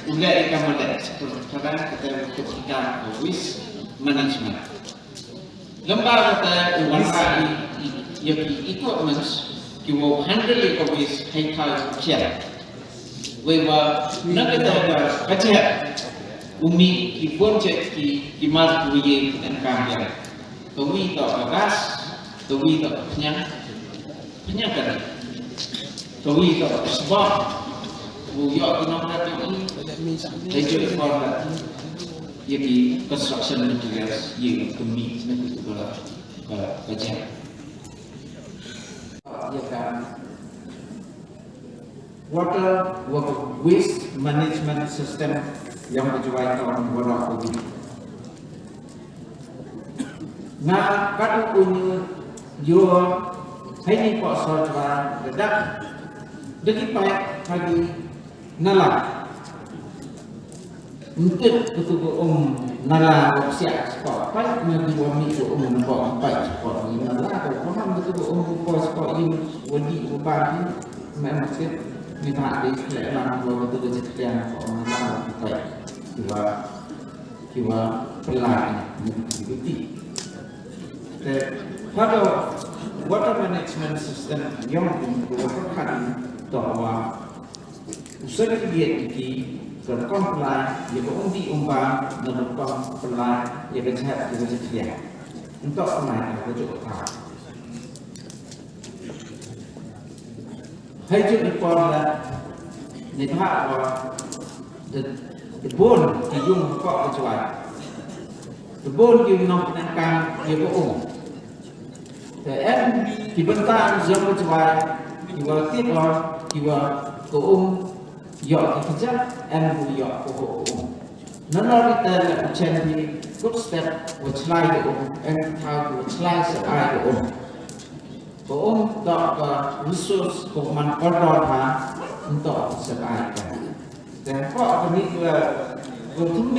ulai ikan mulai seperti sekarang kita ketika waste management. Lembar kata warna yang equipment kiwo handle it waste hai thal kia. Wewa nak kita baca umi kibon cek ki mar kuye dan kamera. Tawi tak gas, tawi tak penyang kan. Tawi tak sebab buyok kita nak ini. Jadi orang yang construction materials yang kami nak itu baca. Ya kan. Water waste management system yang berjuai tahun 2020. Nah, kalau punya yo ini kok soal dedak degi pakai pagi nala untuk betul nala siap sport pakai nanti wami itu nampak pakai sport ini nala kalau paham betul sport ini wadi ubah memang di mana di dalam dua betul kejadian orang kita kiwa pelai mengikuti. Pada water management system yang diperlukan bahwa usaha dia ini terkon pelai yang undi umbang dan terkon pelai yang kejadian untuk pelai wujud tak. Hajut diporlah nipah wa the bone di yung kok kecuali the bone yung nong penangkang ya boong the end dibentang yang kecuali kiwa tipor kiwa boong yok kerja and yok boong nonor kita ujian di good step which lie boong and how which lie sepai boong boong tak resource man kotor untuk sebaiknya. Dan kok ini untuk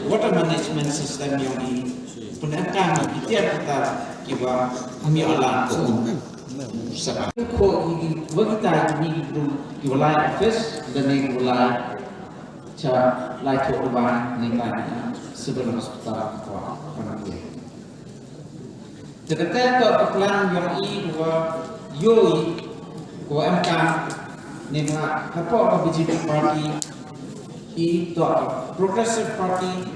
water management system yang di penangkan kita kiba kami alam boong sebaik. Kok ini kita ini diulai office dan diulai cara lagi urban dengan sebelum hospital orang Terkata plan yang yoi MK nema apa BJP party progressive party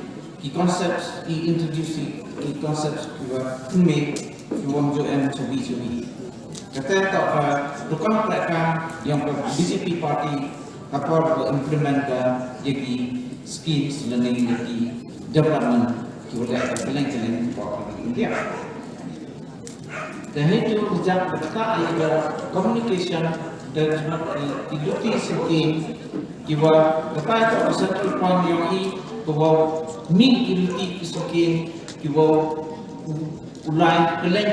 concepts introduce concepts me wong jo to be kata bukan mereka yang BJP party apa implement jadi schemes dan jadi development kita peleng for India. Dan itu sejak ketika ada communication dan diduti sekian kiwa ketika itu satu point yang bahwa min diduti sekian kiwa ulai keleng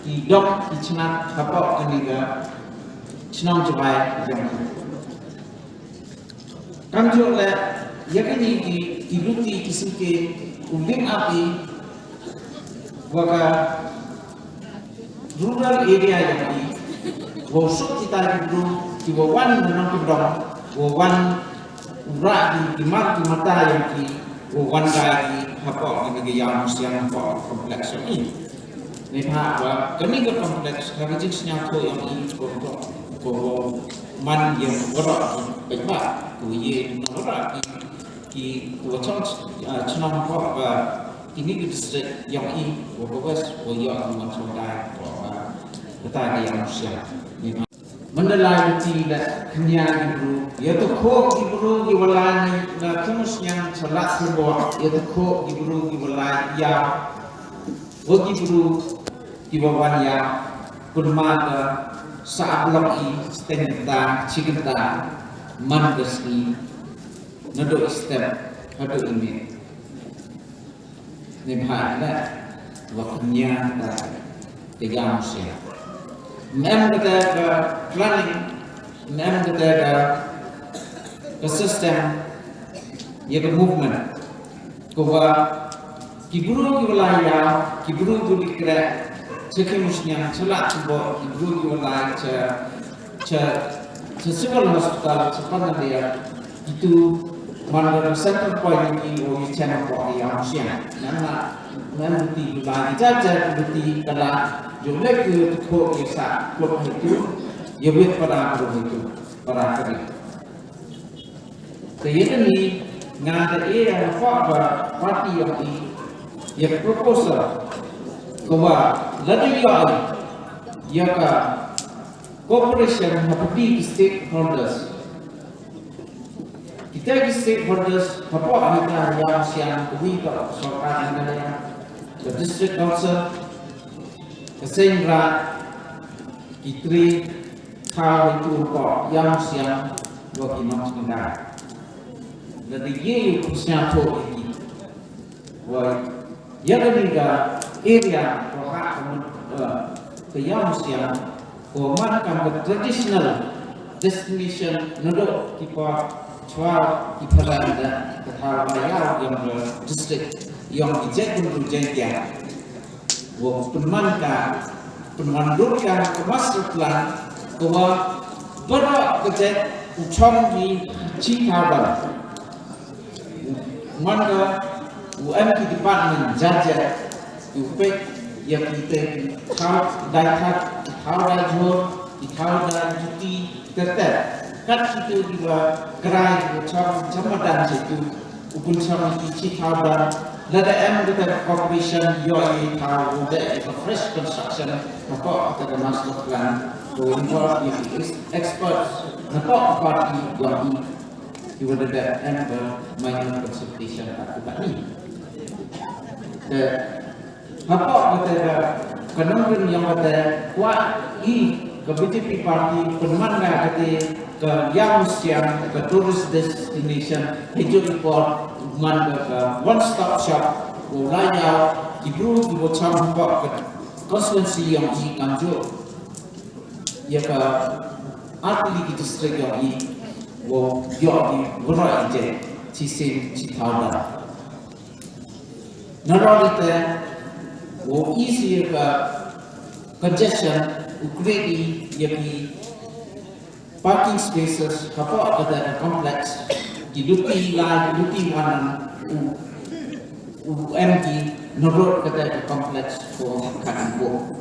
di dok di cenat apa keniga cenam jabai yang kanjo le yakini diduti sekian ulim api waka rural area yang di bosok kita itu di wawan dengan kedong wawan urat di mata yang di wawan dari apa negara yang kompleks ini. Nah, kami ke kompleks kerja senyata yang ini bahwa man yang berat baik kuye berat di wacang cenam apa ini distrik yang ini bagus yang mencondai kita yang siap mendelai tidak kenyang ibu yaitu kok ibu di walani na kumus yang salat sebuah yaitu kok ibu di walani ya bagi ibu di bawah ya kurmada saat lagi stenda cikita mandasi nado step hado ini nimhala waktunya tiga musim. Memang kita planning, memang kita ke sistem, ya ke movement, bahwa kiburu wilayah, kiburu tu dikira, cekimusnya, celak sebuah kiburu wilayah, cecil hospital, sepanjang dia, itu mana center point ini oleh channel kau yang siang, nana bukti bagi jajar bukti kalau jumlah ke kau kisah kau itu, ya buat pada itu pada kali. Jadi ini ngada yang fakta parti yang ini, yang proposal bahwa lebih baik jika cooperation bagi stakeholders. Kita di stakeholders, apa kita yang siang kuih kalau soal negara, the district council, kesehingga kita tahu itu apa yang siang bagi negara. Jadi ye usia tu ini, wah, yang ketiga area rohak ke yang siang, komat kami traditional destination nodok kita Cuaca di Peranda, Ketawa yang distrik yang dijadikan untuk jadian, penmandukan kemaslahatan bahwa berak kejadian ucap di Cikabar, mana UMP Department Jajar, UPEC yang kita tahu dapat tahu dan cuti terter. Kat itu juga gerai jamadan situ upun sama isi tawaran lada kita corporation yoi tahu that is a fresh construction maka kita masuk plan to involve the experts maka parti yang you would have ample minor consultation aku ni maka kita kenapa yang ada kuat ke BJP parti penmana kita ke yang siang ke tourist destination hijau report mana ke one stop shop ulaya diburu di bocah ke konstituensi yang di Nganjuk ya ke arti di distrik yang di wo yo di berai je cisin citauda narolite wo isi ke congestion ukredi ya di parking spaces, apa ada kompleks di Luti mana UMG menurut kata kompleks for Kanbo.